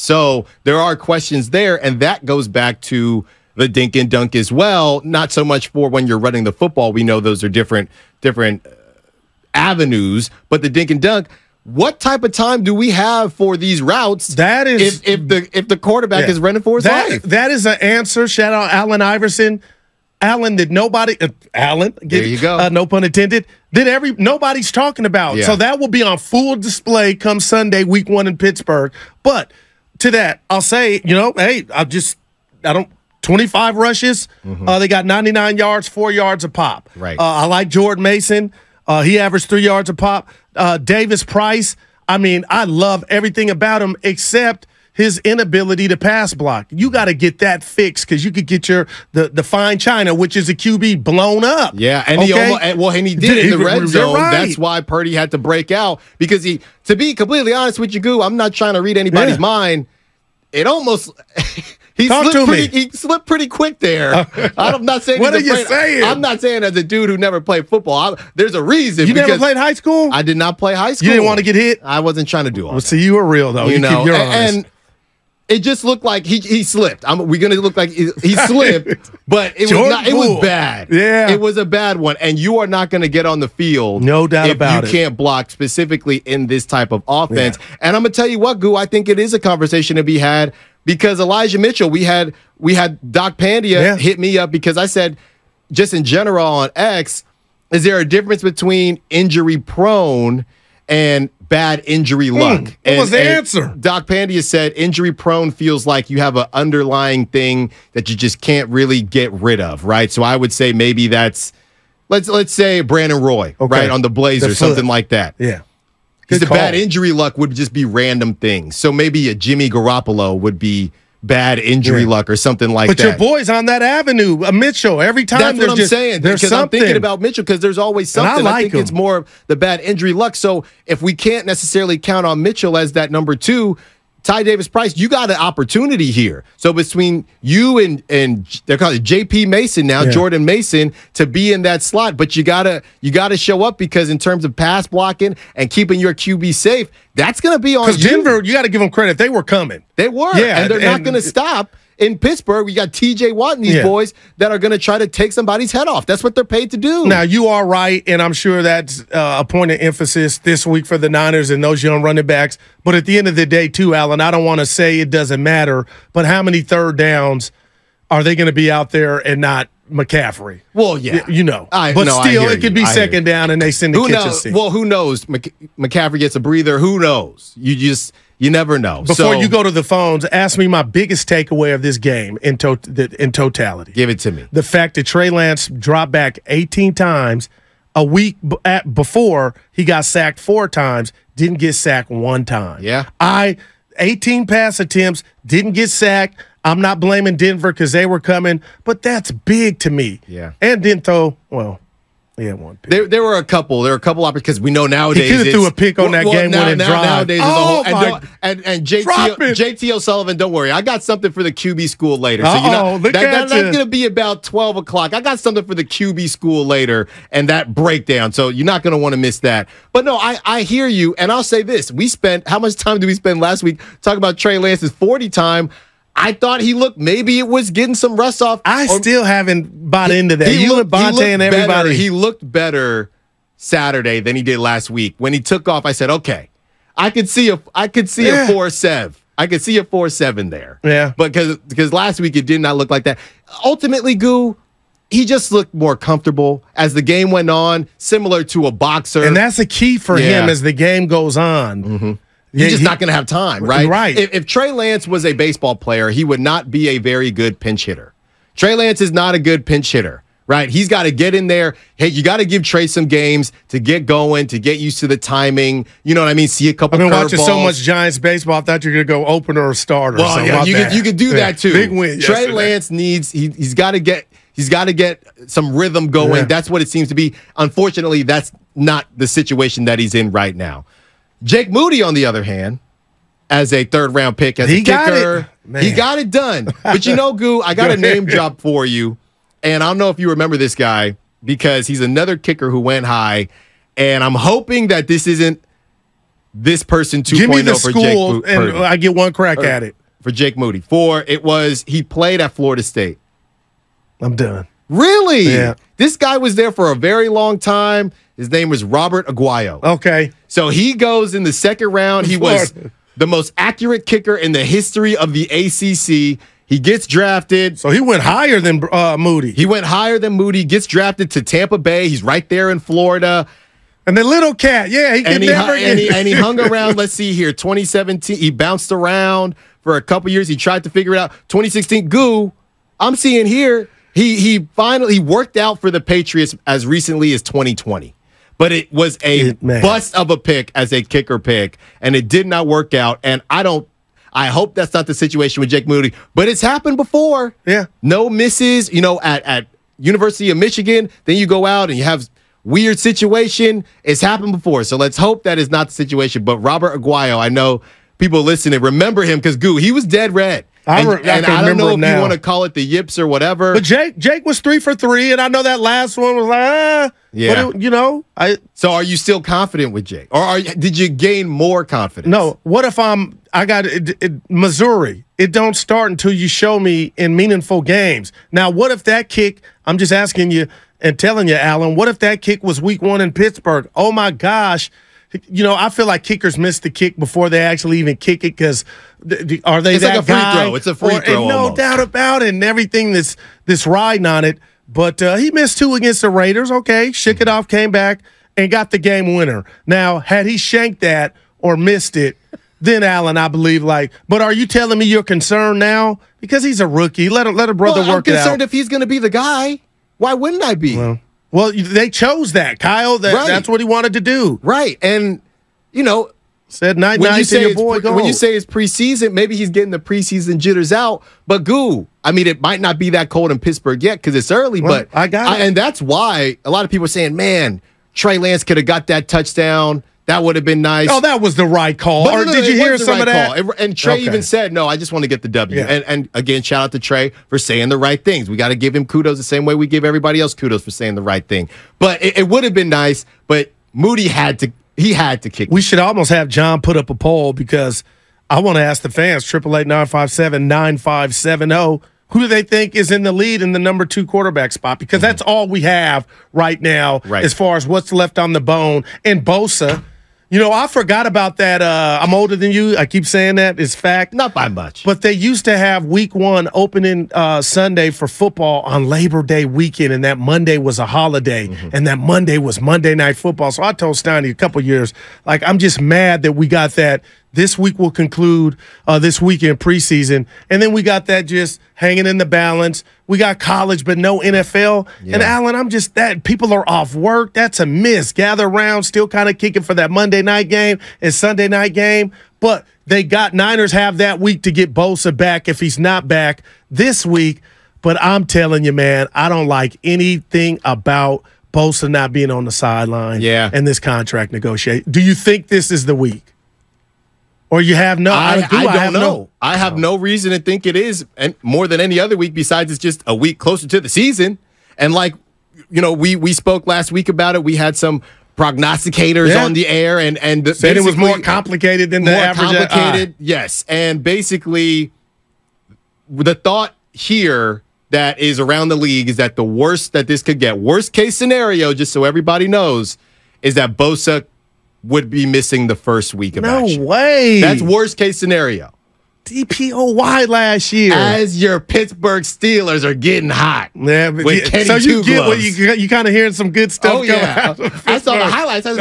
So there are questions there, and that goes back to the dink and dunk as well. Not so much for when you're running the football. We know those are different avenues, but the dink and dunk. What type of time do we have for these routes? That is if the quarterback is running for his life. That is an answer. Shout out Allen Iverson. Allen that nobody there you go. No pun intended. That nobody's talking about. Yeah. So that will be on full display come Sunday, week 1 in Pittsburgh. But to that, I'll say, hey, 25 rushes. They got 99 yards, 4 yards a pop. Right. I like Jordan Mason. He averaged 3 yards a pop. Davis Price, I love everything about him except his inability to pass block. You got to get that fixed because you could get the fine china, which is a QB, blown up. Yeah, and he did in the red zone. Right. That's why Purdy had to break out because to be completely honest with you, Goo, I'm not trying to read anybody's mind. It almost he slipped pretty quick there. I'm not saying what are you saying? I'm not saying as a dude who never played football. There's a reason. You never played high school? I did not play high school. You didn't want to get hit? I wasn't trying to do all that. See, you were real though. You know, you're honest. And it just looked like he slipped. We're gonna look like he slipped, but it was bad. Yeah, it was a bad one, and you are not gonna get on the field. No doubt about it. If you can't block specifically in this type of offense. Yeah. And I'm gonna tell you what, Goo, I think it is a conversation to be had because Elijah Mitchell. We had Doc Pandia hit me up because I said, just in general on X, is there a difference between injury prone and bad injury luck? What was the answer? Doc Pandia said injury prone feels like you have an underlying thing that you just can't really get rid of, right? So I would say maybe that's let's say Brandon Roy, right, on the Blazers, something like that. Yeah. Because the bad injury luck would just be random things. So maybe a Jimmy Garoppolo would be bad injury luck or something like that. But your boy's on that avenue, Mitchell. Every time that's what I'm saying. Because I'm thinking about Mitchell because there's always something. I think it's more of the bad injury luck. So if we can't necessarily count on Mitchell as that number 2, Ty Davis Price, you got an opportunity here. So between you and they're calling it JP Mason now, Jordan Mason, to be in that slot, but you gotta show up because in terms of pass blocking and keeping your QB safe, that's gonna be on you. Because Denver, you got to give them credit. They were coming. They were, and they're not gonna stop. In Pittsburgh, we got TJ Watt and these boys that are going to try to take somebody's head off. That's what they're paid to do. Now, you are right, and I'm sure that's a point of emphasis this week for the Niners and those young running backs. But at the end of the day, too, Alan, I don't want to say it doesn't matter, but how many third downs are they going to be out there and not McCaffrey? Well, yeah. Still, it could be second down and they send the kitchen sink. Well, who knows? McCaffrey gets a breather. Who knows? You never know. Before you go to the phones, ask me my biggest takeaway of this game in totality. Give it to me. The fact that Trey Lance dropped back 18 times a week before he got sacked 4 times, didn't get sacked 1 time. Yeah. 18 pass attempts, didn't get sacked. I'm not blaming Denver because they were coming, but that's big to me. Yeah. And didn't throw, he had 1 pick. There were a couple because we know nowadays he could have threw a pick on that game-winning drive. Nowadays, and JT O'Sullivan, don't worry, I got something for the QB school later. So that's going to be about 12 o'clock. I got something for the QB school later and that breakdown. So you're not going to want to miss that. But no, I hear you, and I'll say this: how much time did we spend last week talking about Trey Lance's 40 time? I thought maybe it was getting some rust off. I still haven't bought into that. You and Bonte and everybody. He looked better Saturday than he did last week. When he took off, I said, okay, I could see a 4.7. I could see a 4.7 there. Yeah. But because last week it did not look like that. Ultimately, Goo, he just looked more comfortable as the game went on, similar to a boxer. And that's a key for him as the game goes on. Mm-hmm. You're just not going to have time, right? Right. If Trey Lance was a baseball player, he would not be a very good pinch hitter. Trey Lance is not a good pinch hitter, right? He's got to get in there. Hey, you got to give Trey some games to get going, to get used to the timing. You know what I mean? See a couple. I've been watching so much Giants baseball. I thought you were going to go opener or starter. Well, yeah, you could do that too. Big win. Trey Lance he's got to get some rhythm going. Yeah. That's what it seems to be. Unfortunately, that's not the situation that he's in right now. Jake Moody, on the other hand, as a third-round pick, as a kicker, he got it done. But Goo, I got a name drop for you, and I don't know if you remember this guy because he's another kicker who went high, and I'm hoping that this isn't this person 2.0 Give me the for school, Jake and I get one crack at it. For Jake Moody. 4, it was he played at Florida State. I'm done. Really? Yeah. This guy was there for a very long time. His name was Robert Aguayo. Okay. So he goes in the second round. He was the most accurate kicker in the history of the ACC. He gets drafted. So he went higher than Moody. He went higher than Moody, gets drafted to Tampa Bay. He's right there in Florida. And the little cat, he could never and he hung around, let's see here, 2017. He bounced around for a couple years. He tried to figure it out. 2016, I'm seeing here, he finally worked out for the Patriots as recently as 2020. But it was a bust of a pick as a kicker pick, and it did not work out. And I hope that's not the situation with Jake Moody, but it's happened before. Yeah. No misses, at University of Michigan. Then you go out and you have weird situation. It's happened before. So let's hope that is not the situation. But Robert Aguayo, I know people listening remember him because he was dead red. I don't know if you want to call it the yips or whatever. But Jake was 3 for 3, and I know that last one was like, yeah. But So are you still confident with Jake, or did you gain more confidence? No. What if I got Missouri? It don't start until you show me in meaningful games. Now, what if that kick? I'm just asking you and telling you, Alan. What if that kick was week 1 in Pittsburgh? Oh my gosh. I feel like kickers miss the kick before they actually even kick it because are they it's that like a free guy? throw. It's a free throw, and no doubt about it, and everything that's riding on it. But he missed 2 against the Raiders. Okay, shook it off, came back, and got the game winner. Now, had he shanked that or missed it, then Allen, I believe, but are you telling me you're concerned now because he's a rookie? Let a brother work it out. I'm concerned if he's going to be the guy. Why wouldn't I be? Well, they chose that, Kyle. That's what he wanted to do. Right. And, said night to your boy. When you say it's preseason, maybe he's getting the preseason jitters out. But, it might not be that cold in Pittsburgh yet because it's early. But I got it. And that's why a lot of people are saying, man, Trey Lance could have got that touchdown. That would have been nice. Oh, that was the right call. But or did you hear some of that? Call. And Trey even said, no, I just want to get the W. Yeah. And again, shout out to Trey for saying the right things. We got to give him kudos the same way we give everybody else kudos for saying the right thing. But it would have been nice, but Moody had to kick. We should almost have John put up a poll because I want to ask the fans, 888-957-9570, who do they think is in the lead in the number 2 quarterback spot? Because that's all we have right now as far as what's left on the bone. And Bosa, I forgot about that. I'm older than you. I keep saying that. It's fact. Not by much. But they used to have week 1 opening Sunday for football on Labor Day weekend, and that Monday was a holiday, and that Monday was Monday Night Football. So I told Steiny a couple years, I'm just mad that we got that. This week will conclude this weekend preseason, and then we got that just hanging in the balance. We got college, but no NFL. Yeah. And Alan, I'm just that people are off work. That's a miss. Gather around, still kind of kicking for that Monday night game and Sunday night game. But Niners have that week to get Bosa back if he's not back this week. But I'm telling you, man, I don't like anything about Bosa not being on the sideline and this contract negotiation. Do you think this is the week? Or you have no? I don't know. I have no reason to think it is, and more than any other week. Besides, it's just a week closer to the season. And we spoke last week about it. We had some prognosticators on the air, and said it was more complicated than the average. More complicated, yes. And basically, the thought here that is around the league is that the worst that this could get, worst case scenario, just so everybody knows, is that Bosa would be missing the first week of action. No way. That's worst case scenario. DPOY last year. As your Pittsburgh Steelers are getting hot. Yeah, with Kenny so you get gloves. what you kind of hearing some good stuff coming out. I saw the highlights. I was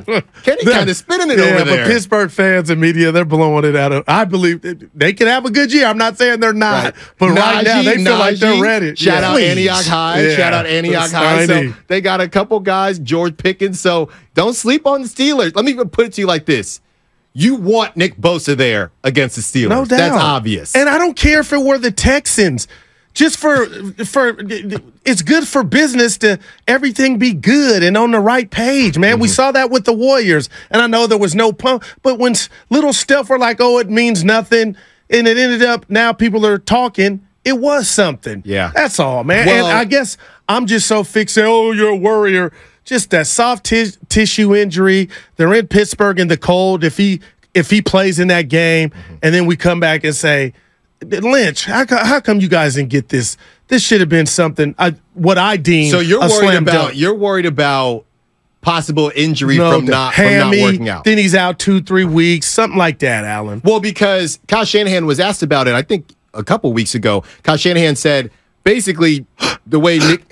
like, Kenny kind of spinning it over there. But Pittsburgh fans and media, they're blowing it out of. I believe they can have a good year. I'm not saying they're not. Right. But right now, they feel like they're ready. Shout out Antioch High. Yeah. Shout out Antioch High. So they got a couple guys, George Pickens. So don't sleep on the Steelers. Let me put it to you like this. You want Nick Bosa there against the Steelers. No doubt. That's obvious. And I don't care if it were the Texans. Just for it's good for business to everything be good and on the right page, man. We saw that with the Warriors. And I know there was no pump, but when little stuff were like, oh, it means nothing, and it ended up now people are talking, it was something. Yeah. That's all, man. Well, and I guess I'm just so fixated, oh, you're a worrier. just that soft tissue injury. They're in Pittsburgh in the cold. If he plays in that game, and then we come back and say, Lynch, how come you guys didn't get this? This should have been something. What I deem. So you're worried about possible injury from not working out. Then he's out 2-3 weeks, something like that, Alan. Well, because Kyle Shanahan was asked about it, I think a couple weeks ago. Kyle Shanahan said basically the way Nick.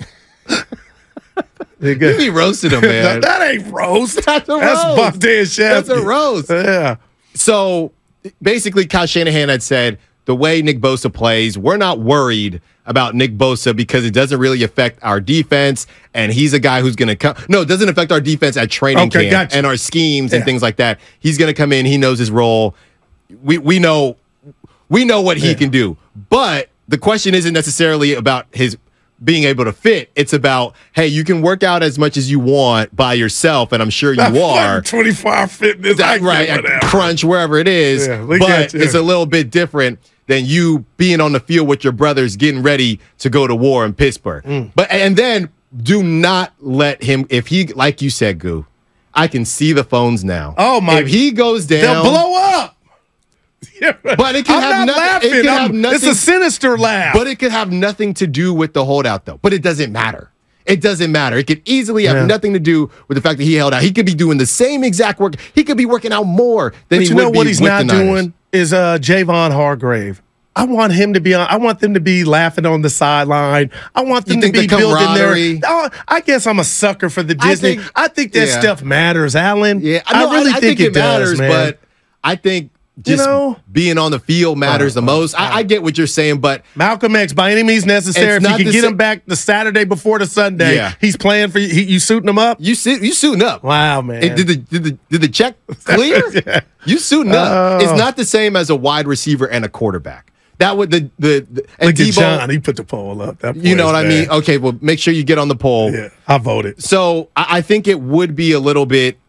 You be roasting him, man. That ain't roast. That's a roast. That's Buckday and Shaft. That's a roast. Yeah. So basically, Kyle Shanahan had said the way Nick Bosa plays, we're not worried about Nick Bosa because it doesn't really affect our defense, and he's a guy who's going to come. No, it doesn't affect our defense at training camp and our schemes and things like that. He's going to come in. He knows his role. We know what he can do. But the question isn't necessarily about his being able to fit. It's about, hey, you can work out as much as you want by yourself, and I'm sure you are. 24-hour fitness. Right, Crunch, wherever it is. Yeah, but it's a little bit different than you being on the field with your brothers getting ready to go to war in Pittsburgh. And then do not let him, if he, like you said, Goo, I can see the phones now. Oh, my. If he goes down. They'll blow up. But it can have nothing. It's a sinister laugh. But it could have nothing to do with the holdout, though. But it doesn't matter. It doesn't matter. It could easily have nothing to do with the fact that he held out. He could be doing the same exact work. He could be working out more than he would be with the Niners. But you know what he's not doing is Javon Hargrave. I want him to be on. I want them to be laughing on the sideline. I want them to be building their. Oh, I guess I'm a sucker for the Disney. I think that stuff matters, Alan. Yeah, I really think it matters, man. But I think just being on the field matters the most. I get what you're saying, but Malcolm X, by any means necessary, if you can get him back the Saturday before the Sunday, he's playing for you. You suiting him up? You suiting up? Wow, man! Did the check clear? You suiting up? It's not the same as a wide receiver and a quarterback. That would and look at Debo, John. He put the poll up. You know what I mean? Okay, well, make sure you get on the poll. Yeah, I voted. So I think it would be a little bit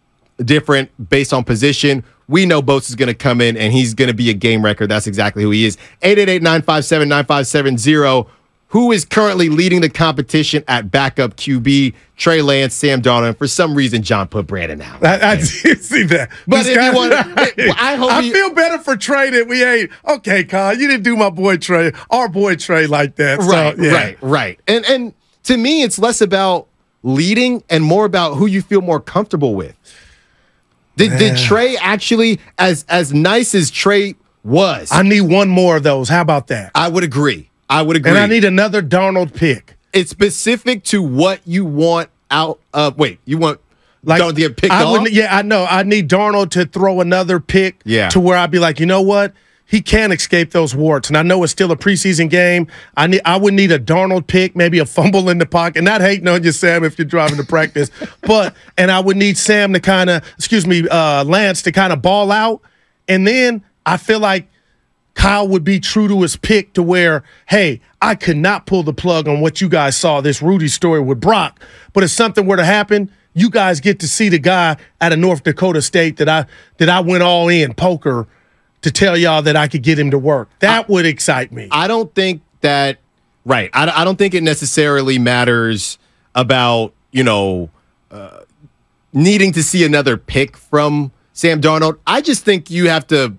different based on position. We know Bosa is going to come in and he's going to be a game record. That's exactly who he is. 888-957-9570. Who is currently leading the competition at backup QB? Trey Lance, Sam Darnold. And for some reason, John put Brandon out. I did see that. But if you want, I feel better for Trey that we ain't. Okay, Kyle, you didn't do my boy Trey, our boy Trey like that. Right. And to me, it's less about leading and more about who you feel more comfortable with. Did Trey actually, as nice as Trey was? I need one more of those. How about that? I would agree. And I need another Darnold pick. It's specific to what you want out of. Wait, you want Darnold to get picked off? Yeah, I know. I need Darnold to throw another pick to where I'd be like, you know what? He can't escape those warts. And I know it's still a preseason game. I would need a Darnold pick, maybe a fumble in the pocket. Not hating on you, Sam, if you're driving to practice. And I would need Sam to Lance to kind of ball out. And then I feel like Kyle would be true to his pick to where, hey, I could not pull the plug on what you guys saw, this Rudy story with Brock. But if something were to happen, you guys get to see the guy out of North Dakota State that I went all in poker to tell y'all that I could get him to work. That would excite me. I don't think that I don't think it necessarily matters about, needing to see another pick from Sam Darnold. I just think you have to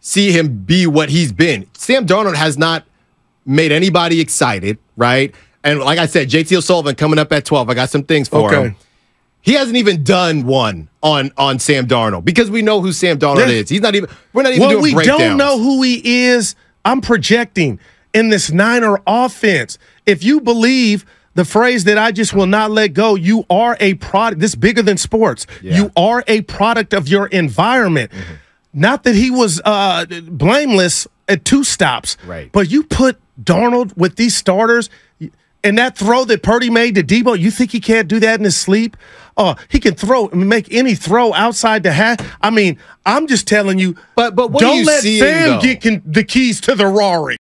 see him be what he's been. Sam Darnold has not made anybody excited, right? And like I said, JT O'Sullivan coming up at 12. I got some things for him. He hasn't even done one on Sam Darnold because we know who Sam Darnold is. We're not even doing breakdowns. We don't know who he is. I'm projecting in this Niner offense. If you believe the phrase that I just will not let go, you are a product. This is bigger than sports. Yeah. You are a product of your environment. Mm-hmm. Not that he was blameless at 2 stops, right? But you put Darnold with these starters, and that throw that Purdy made to Debo, you think he can't do that in his sleep? He can make any throw outside the hat. I mean, I'm just telling you. But what don't let Sam get the keys to the Rari.